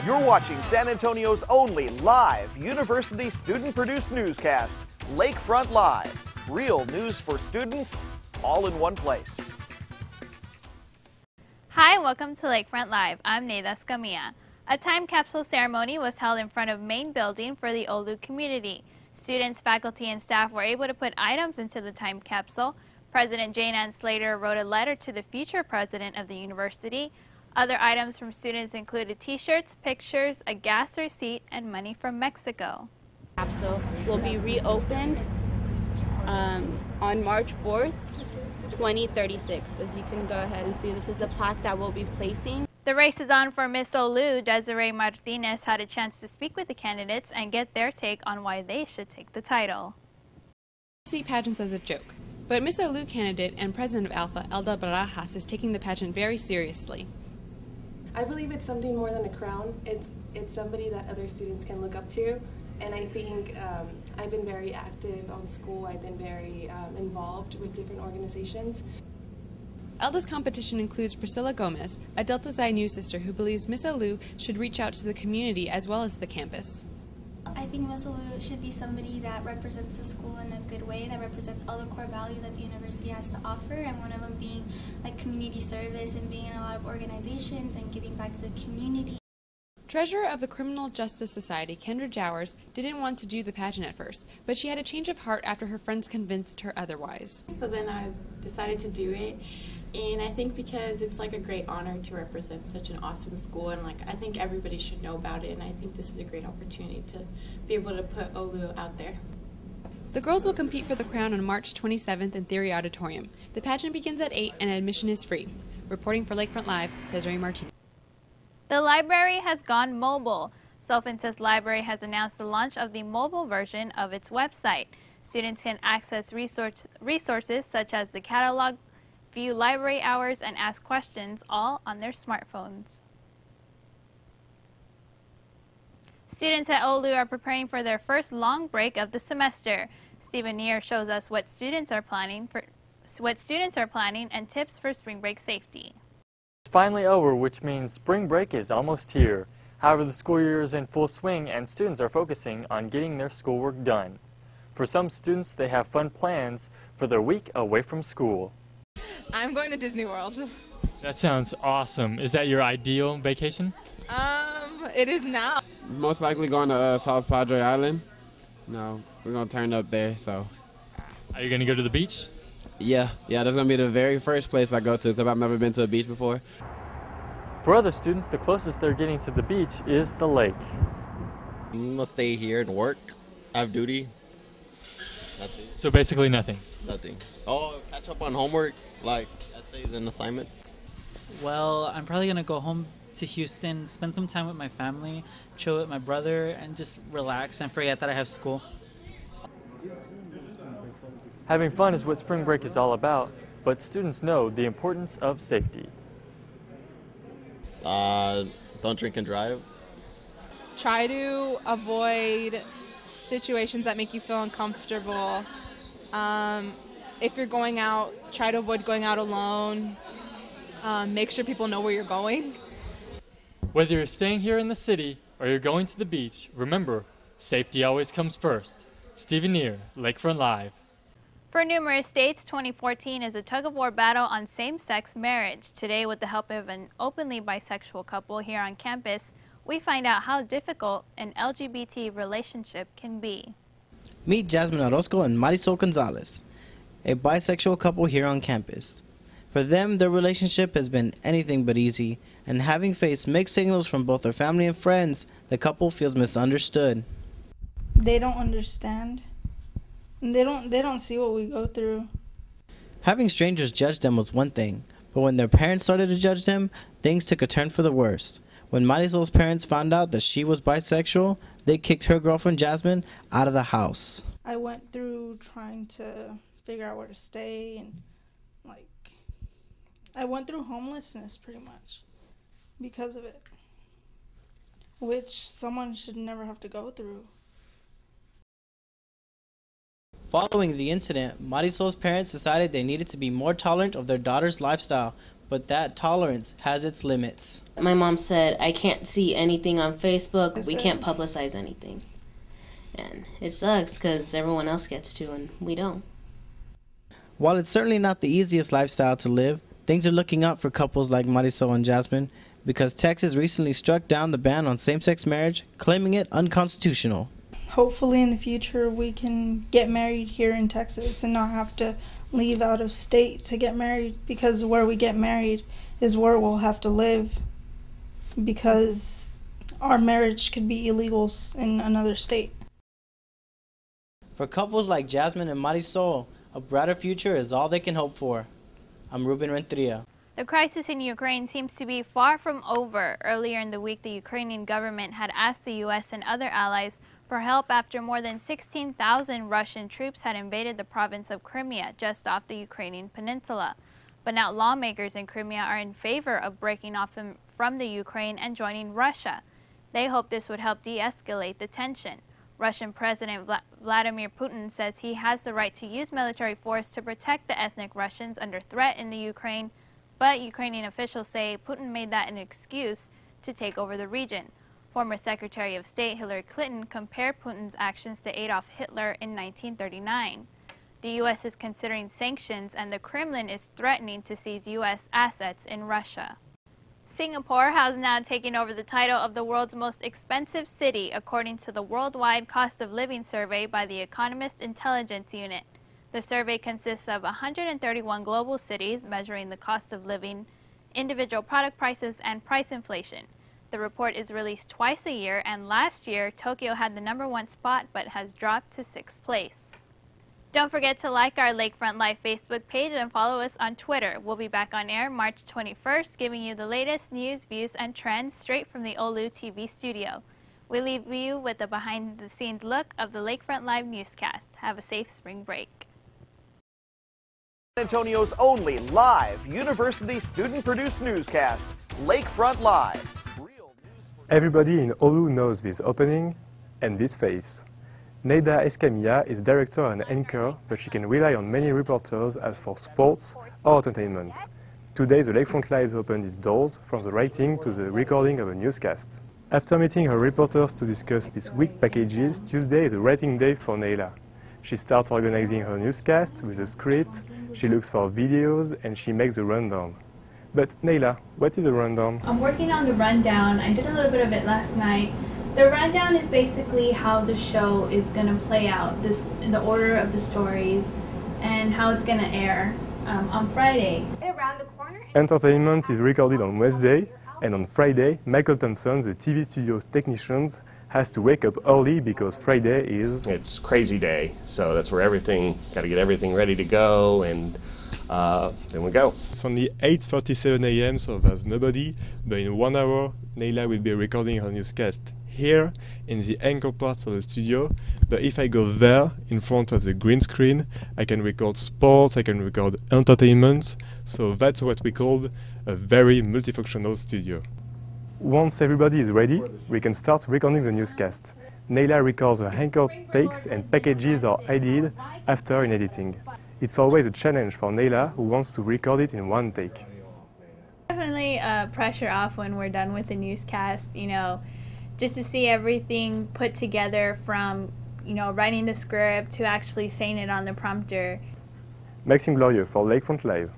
You're watching San Antonio's only live university student-produced newscast, Lakefront Live. Real news for students, all in one place. Hi, welcome to Lakefront Live. I'm Neida Escamilla. A time capsule ceremony was held in front of main building for the OLLU community. Students, faculty, and staff were able to put items into the time capsule. President Jane Ann Slater wrote a letter to the future president of the university. Other items from students included t-shirts, pictures, a gas receipt, and money from Mexico. Capsule will be reopened on March 4th, 2036. As you can go ahead and see, this is the plaque that we'll be placing. The race is on for Miss OLLU. Desiree Martinez had a chance to speak with the candidates and get their take on why they should take the title. I see pageants as a joke, but Miss OLLU candidate and president of Alpha, Elda Barajas, is taking the pageant very seriously. I believe it's something more than a crown. It's somebody that other students can look up to, and I think I've been very active on school. I've been very involved with different organizations. Elda's competition includes Priscilla Gomez, a Delta Xi News sister who believes Miss OLLU should reach out to the community as well as the campus. I think Miss OLLU should be somebody that represents the school in a good way, that represents all the core values that the university has to offer, and one of them being like community service and being in a lot of organizations and giving back to the community. Treasurer of the Criminal Justice Society, Kendra Jowers, didn't want to do the pageant at first, but she had a change of heart after her friends convinced her otherwise. So then I decided to do it. And I think because it's like a great honor to represent such an awesome school, and like I think everybody should know about it, and I think this is a great opportunity to be able to put OLLU out there. The girls will compete for the crown on March 27th in Theory Auditorium. The pageant begins at 8 and admission is free. Reporting for Lakefront Live, Desiree Martinez. The library has gone mobile. Self-Interest Library has announced the launch of the mobile version of its website. Students can access resources such as the catalog, view library hours, and ask questions, all on their smartphones. Students at OLLU are preparing for their first long break of the semester. Stephen Neer shows us what students are planning and tips for spring break safety. It's finally over, which means spring break is almost here. However, the school year is in full swing and students are focusing on getting their schoolwork done. For some students, they have fun plans for their week away from school. I'm going to Disney World. That sounds awesome. Is that your ideal vacation? It is now. Most likely going to South Padre Island. No, we're going to turn up there, so. Are you going to go to the beach? Yeah, that's going to be the very first place I go to because I've never been to a beach before. For other students, the closest they're getting to the beach is the lake. I'm going to stay here and work. I have duty. That's it. So basically nothing? Nothing. Oh, catch up on homework, like essays and assignments. Well, I'm probably going to go home to Houston, spend some time with my family, chill with my brother, and just relax and forget that I have school. Having fun is what spring break is all about, but students know the importance of safety. Don't drink and drive. Try to avoid situations that make you feel uncomfortable. If you're going out, try to avoid going out alone. Make sure people know where you're going. Whether you're staying here in the city or you're going to the beach, remember, safety always comes first. Stephen Neer, Lakefront Live. For numerous states, 2014 is a tug-of-war battle on same-sex marriage. Today, with the help of an openly bisexual couple here on campus, we find out how difficult an LGBT relationship can be. Meet Jasmine Orozco and Marisol Gonzalez, a bisexual couple here on campus. For them, their relationship has been anything but easy, and having faced mixed signals from both their family and friends, the couple feels misunderstood. They don't understand. They don't see what we go through. Having strangers judge them was one thing, but when their parents started to judge them, things took a turn for the worse. When Marisol's parents found out that she was bisexual, they kicked her girlfriend Jasmine out of the house. I went through trying to figure out where to stay, and I went through homelessness pretty much because of it, which someone should never have to go through. Following the incident, Marisol's parents decided they needed to be more tolerant of their daughter's lifestyle but that tolerance has its limits. My mom said, I can't see anything on Facebook. We can't publicize anything. And it sucks because everyone else gets to and we don't. While it's certainly not the easiest lifestyle to live, things are looking up for couples like Marisol and Jasmine because Texas recently struck down the ban on same-sex marriage, claiming it unconstitutional. Hopefully in the future we can get married here in Texas and not have to leave out of state to get married, because where we get married is where we'll have to live, because our marriage could be illegal in another state. For couples like Jasmine and Marisol, a brighter future is all they can hope for. I'm Ruben Renteria. The crisis in Ukraine seems to be far from over. Earlier in the week, the Ukrainian government had asked the U.S. and other allies for help after more than 16,000 Russian troops had invaded the province of Crimea just off the Ukrainian peninsula. But now lawmakers in Crimea are in favor of breaking off from the Ukraine and joining Russia. They hope this would help de-escalate the tension. Russian President Vladimir Putin says he has the right to use military force to protect the ethnic Russians under threat in the Ukraine, but Ukrainian officials say Putin made that an excuse to take over the region. Former Secretary of State Hillary Clinton compared Putin's actions to Adolf Hitler in 1939. The U.S. is considering sanctions, and the Kremlin is threatening to seize U.S. assets in Russia. Singapore has now taken over the title of the world's most expensive city, according to the Worldwide Cost of Living Survey by the Economist Intelligence Unit. The survey consists of 131 global cities measuring the cost of living, individual product prices, and price inflation. The report is released twice a year, and last year, Tokyo had the #1 spot but has dropped to 6th place. Don't forget to like our Lakefront Live Facebook page and follow us on Twitter. We'll be back on air March 21st, giving you the latest news, views, and trends straight from the OLLU TV studio. We leave you with a behind-the-scenes look of the Lakefront Live newscast. Have a safe spring break. San Antonio's only live university student-produced newscast, Lakefront Live. Everybody in OLLU knows this opening and this face. Neida Escamilla is director and anchor, but she can rely on many reporters as for sports or entertainment. Today, the Lakefront Live opened its doors from the writing to the recording of a newscast. After meeting her reporters to discuss these week packages, Tuesday is a writing day for Neida. She starts organizing her newscast with a script, she looks for videos, and she makes a rundown. But Neida, what is a rundown? I'm working on the rundown. I did a little bit of it last night. The rundown is basically how the show is going to play out, in the order of the stories, and how it's going to air on Friday. Entertainment is recorded on Wednesday, and on Friday, Michael Thompson, the TV studio's technicians, has to wake up early because Friday is... It's crazy day, so that's where got to get everything ready to go, and then we go. It's only 8:37 a.m., so there's nobody, but in 1 hour, Neida will be recording her newscast here in the anchor parts of the studio. But if I go there, in front of the green screen, I can record sports, I can record entertainment, so that's what we call a very multifunctional studio. Once everybody is ready, we can start recording the newscast. Neida records her anchor takes and packages are edited after in editing. It's always a challenge for Neida, who wants to record it in one take. Definitely pressure off when we're done with the newscast, just to see everything put together from, writing the script to actually saying it on the prompter. Maxime Glorieux for Lakefront Live.